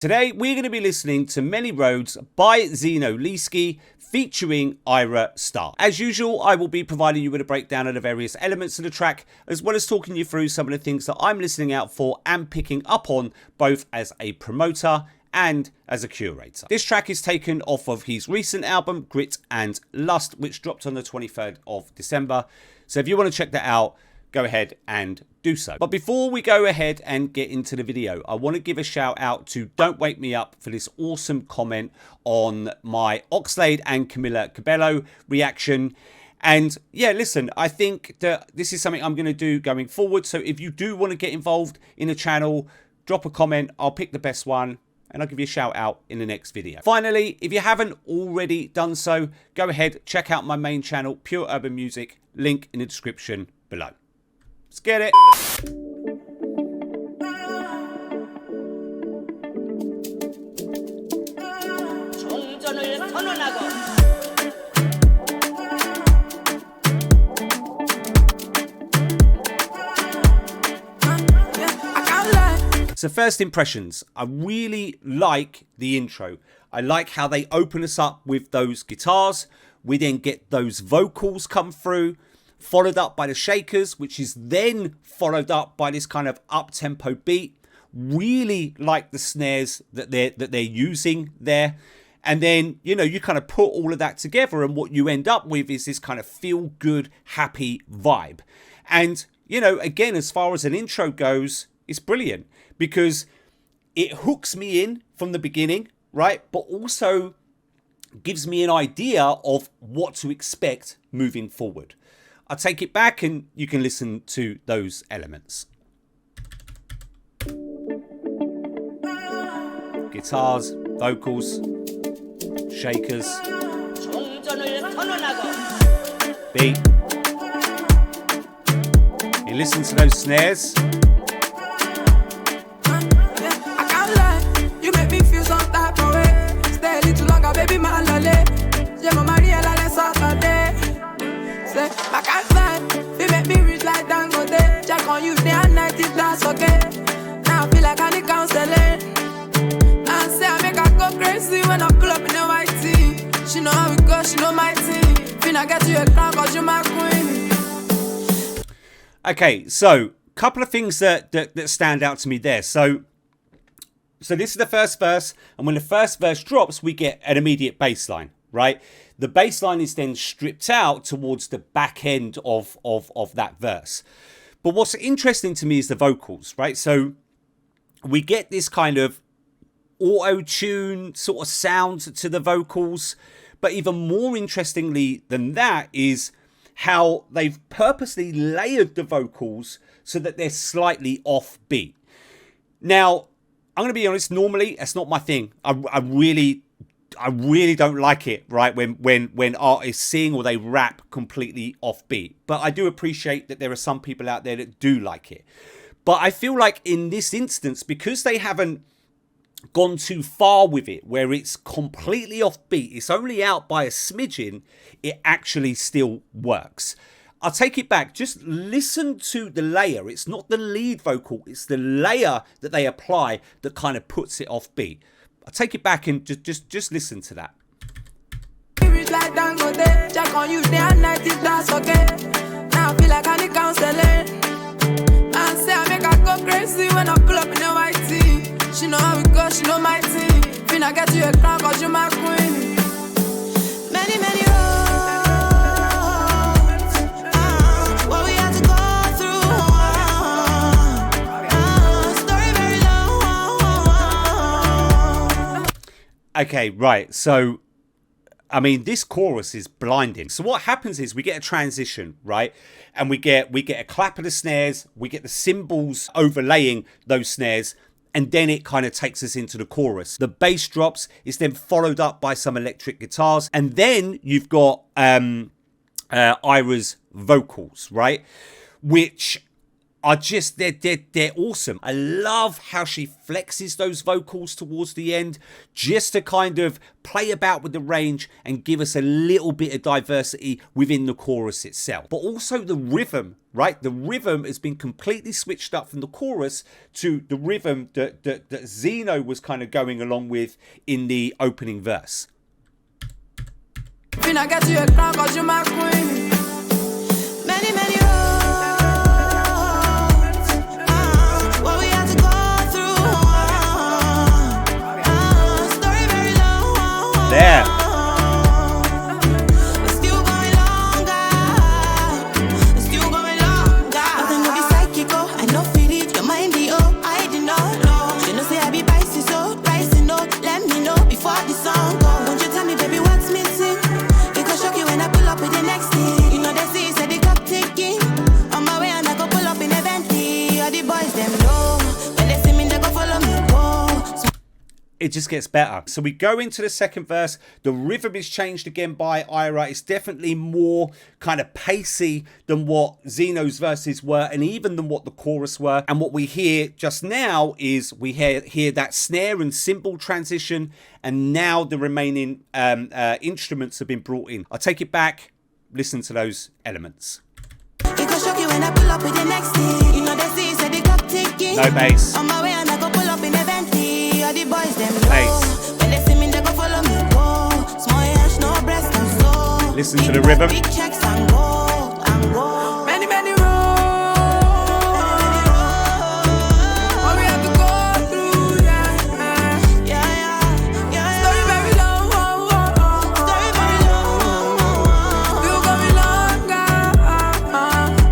Today, we're going to be listening to Many Roads by Zinoleesky featuring Ayra Starr. As usual, I will be providing you with a breakdown of the various elements of the track, as well as talking you through some of the things that I'm listening out for and picking up on, both as a promoter and as a curator. This track is taken off of his recent album, Grit and Lust, which dropped on the 23rd of December. So if you want to check that out, go ahead and do so. But before we go ahead and get into the video, I want to give a shout out to Don't Wake Me Up for this awesome comment on my Oxlade and Camila Cabello reaction. And yeah, listen, I think that this is something I'm going to do going forward. So if you do want to get involved in the channel, drop a comment. I'll pick the best one and I'll give you a shout out in the next video. Finally, if you haven't already done so, go ahead, check out my main channel, Pure Urban Music, link in the description below. Let's get it. So first impressions, I really like the intro. I like how they open us up with those guitars. We then get those vocals come through, followed up by the shakers, which is then followed up by this kind of up-tempo beat. Really like the snares that they're using there. And then, you know, you kind of put all of that together and what you end up with is this kind of feel-good, happy vibe. And, you know, again, as far as an intro goes, it's brilliant because it hooks me in from the beginning, right? But also gives me an idea of what to expect moving forward. I'll take it back and you can listen to those elements. Guitars, vocals, shakers, beat. You listen to those snares. I can't lie, you make me feel some type of way. Stay a little longer, baby, my lolly. Back outside, you make me reach like Dangote. Check on you day and night if that's okay. Now I feel like I need counseling. And say I make her go crazy when I pull up in the white tee. She know how it goes, she know my team. Finna get you a crown cause you my queen. Okay, so a couple of things that stand out to me there. So this is the first verse, and when the first verse drops, we get an immediate bass line, right? The bass line is then stripped out towards the back end of that verse. But what's interesting to me is the vocals, right? So we get this kind of auto-tune sort of sound to the vocals. But even more interestingly than that is how they've purposely layered the vocals so that they're slightly offbeat. Now, I'm going to be honest, normally that's not my thing. I really don't like it, right, when artists sing or they rap completely offbeat. But I do appreciate that there are some people out there that do like it. But I feel like in this instance, because they haven't gone too far with it, where it's completely offbeat, it's only out by a smidgen, it actually still works. I'll take it back. Just listen to the layer. It's not the lead vocal. It's the layer that they apply that kind of puts it offbeat. I'll take it back and just listen to that. Like Dangote, check on you day and night if that's okay. Now I feel like I need counseling. And say I make her go crazy when I pull up in the white tee. She know how it goes, she know my team. Finna get you a crown cause you my queen. Many, many Okay, right, so, I mean, this chorus is blinding. So what happens is we get a transition, right? And we get a clap of the snares, we get the cymbals overlaying those snares, and then it kind of takes us into the chorus. The bass drops, it's then followed up by some electric guitars, and then you've got Ayra's vocals, right? Which are just they're awesome. I love how she flexes those vocals towards the end just to kind of play about with the range and give us a little bit of diversity within the chorus itself. But also the rhythm, right? The rhythm has been completely switched up from the chorus to the rhythm that Zeno was kind of going along with in the opening verse. Finna get you a crown 'cause you're my queen. Many, many what we had to go through. Story very long. There. It's still going longer. It's still going longer. Nothing to be psychical. I know feel it. Your mind be I did not know. You know say I be pricey so pricey no. Let me know before the song go. Won't you tell me baby what's missing? It go shock you when I pull up with the next thing. You know they see said the clock ticking. On my way and I go pull up in a Bentley. All the boys them know. When they see me they go follow me go. So It just gets better. So we go into the second verse. The rhythm is changed again by Ayra. It's definitely more kind of pacey than what Zeno's verses were and even than what the chorus were. And what we hear just now is we hear that snare and cymbal transition, and now the remaining instruments have been brought in. I'll take it back. Listen to those elements. it go shock you when I pull up with the next thing. You know they see said the clock ticking. No bass. On my way and I go pull up in a Bentley. All the boys them know. Bass. When they see me they go follow me go. Small ash no breast and so. Listen to the rhythm. Big checks and go and go. Many many roads. What we have to go through, yeah. Story very long. Story very long. Still going longer.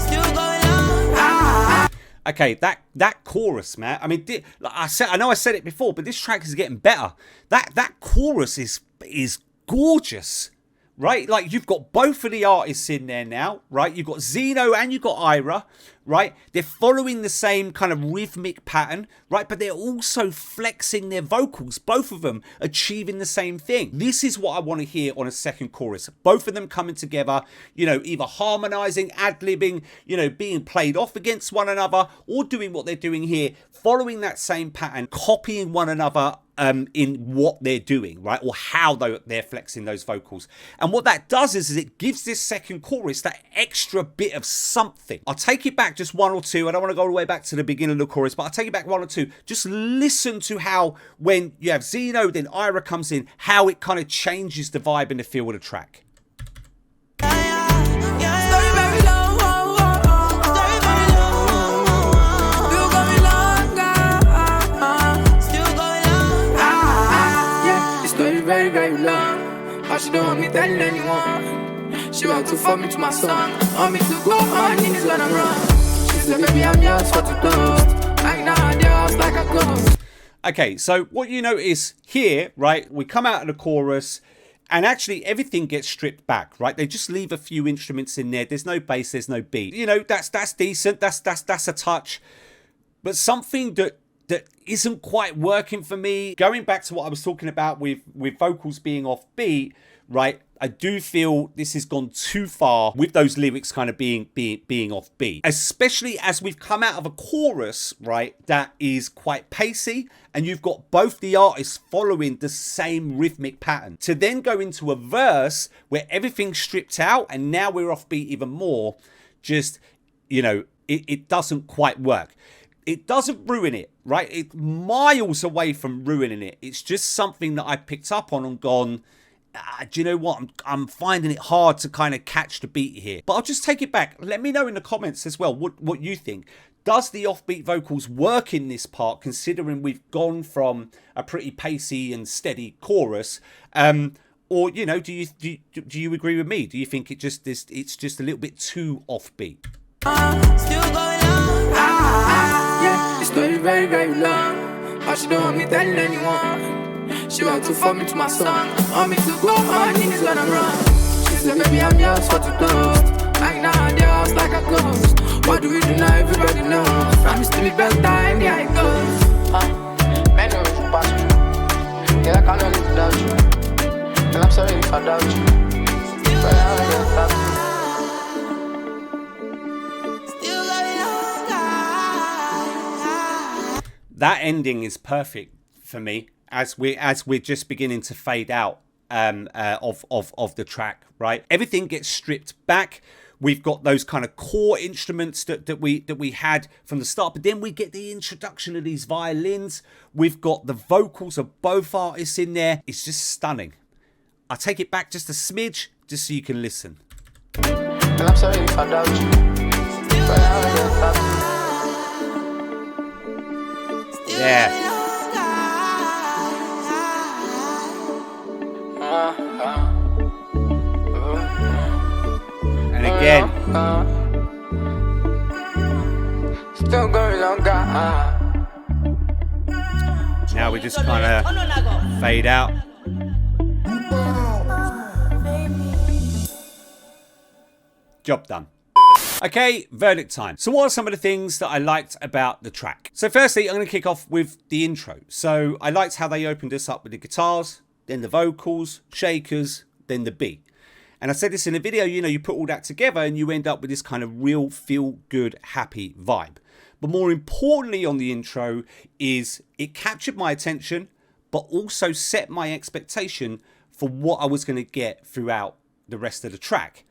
Still going longer. Okay, that chorus, man. I mean, like I know I said it before, but this track is getting better. That chorus is gorgeous, right? Like you've got both of the artists in there now, right? You've got Zeno and you've got Ayra, right? They're following the same kind of rhythmic pattern, right? But they're also flexing their vocals, both of them achieving the same thing. This is what I want to hear on a second chorus. Both of them coming together, you know, either harmonizing, ad-libbing, you know, being played off against one another, or doing what they're doing here, following that same pattern, copying one another in what they're doing, right? Or how they're flexing those vocals. And what that does is it gives this second chorus that extra bit of something. I'll take it back just one or two. I don't want to go all the way back to the beginning of the chorus, but I'll take it back one or two. Just listen to how when you have Zeno, then Ayra comes in, how it kind of changes the vibe and the feel of the track. Story very long. Story very long. Still going longer. Still going longer. Yeah, the story very, very long. But she don't want me telling anyone. She want to fuck me to my son. Want me to go on in this when I'm wrong. She said, baby, I'm yours for the toast. Like now, yours like a ghost. Okay, so what you notice here, right, we come out of the chorus and actually everything gets stripped back, right? They just leave a few instruments in there. There's no bass, there's no beat. You know, that's decent. That's a touch. But something that isn't quite working for me, going back to what I was talking about with vocals being off beat, right? I do feel this has gone too far with those lyrics kind of being off beat, especially as we've come out of a chorus, right, that is quite pacey, and you've got both the artists following the same rhythmic pattern. To then go into a verse where everything's stripped out and now we're off beat even more, just, you know, it doesn't quite work. It doesn't ruin it, right? It's miles away from ruining it. It's just something that I picked up on and gone, do you know what? I'm finding it hard to kind of catch the beat here. But I'll just take it back. Let me know in the comments as well what you think. Does the offbeat vocals work in this part, considering we've gone from a pretty pacey and steady chorus? Or, you know, do you agree with me? Do you think it's just a little bit too offbeat? Still going on. Yeah, the story very, very long. But she don't want me telling anyone. She want to fuck me to my son. Want me to go on in this when I'm wrong. She said, baby, I'm yours for the toast. Like now, yours like a ghost. What do we do now? Everybody knows. Promise to be better, and yeah, it goes. Man, no, you pass me. Yeah, I can't live without you. And I'm sorry if I doubt you. But I don't have to. Still going longer. that ending is perfect for me as we're just beginning to fade out of the track, right? Everything gets stripped back. We've got those kind of core instruments that we had from the start, but then we get the introduction of these violins. We've got the vocals of both artists in there. It's just stunning. I'll take it back just a smidge, just so you can listen. And I'm sorry if I doubt you. But Yeah. And again. Still going longer. Now we just kind of fade out. Job done. Okay, verdict time. So what are some of the things that I liked about the track? So firstly, I'm going to kick off with the intro. So I liked how they opened us up with the guitars, then the vocals, shakers, then the beat. And I said this in a video, you know, you put all that together and you end up with this kind of real feel-good, happy vibe. But more importantly on the intro is it captured my attention, but also set my expectation for what I was going to get throughout the rest of the track.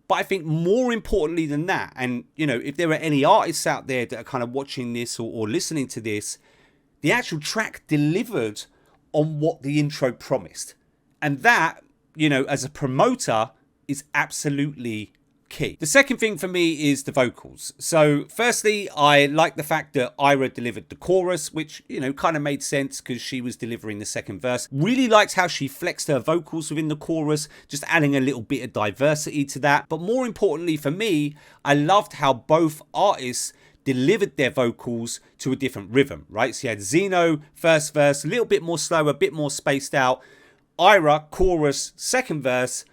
But I think more importantly than that, and you know, if there are any artists out there that are kind of watching this or listening to this, the actual track delivered on what the intro promised. And that, you know, as a promoter is absolutely key. The second thing for me is the vocals. So firstly, I like the fact that Ayra delivered the chorus, which, you know, kind of made sense because she was delivering the second verse. Really liked how she flexed her vocals within the chorus, just adding a little bit of diversity to that. But more importantly for me, I loved how both artists delivered their vocals to a different rhythm, right? So you had Zino, first verse, a little bit more slow, a bit more spaced out. Ayra, chorus, second verse,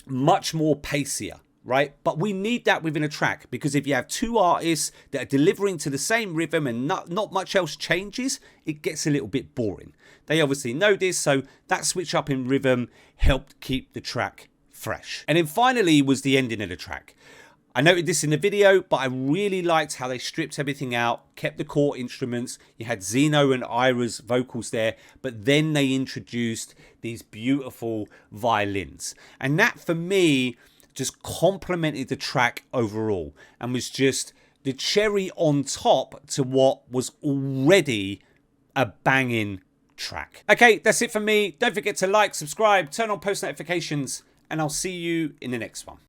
much more pacier, right? But we need that within a track, because if you have two artists that are delivering to the same rhythm and not much else changes, it gets a little bit boring. They obviously know this, so that switch up in rhythm helped keep the track fresh. And then finally was the ending of the track. I noted this in the video, but I really liked how they stripped everything out, kept the core instruments. You had Zino and Ayra's vocals there, but then they introduced these beautiful violins. And that, for me, just complemented the track overall and was just the cherry on top to what was already a banging track. Okay, that's it for me. Don't forget to like, subscribe, turn on post notifications, and I'll see you in the next one.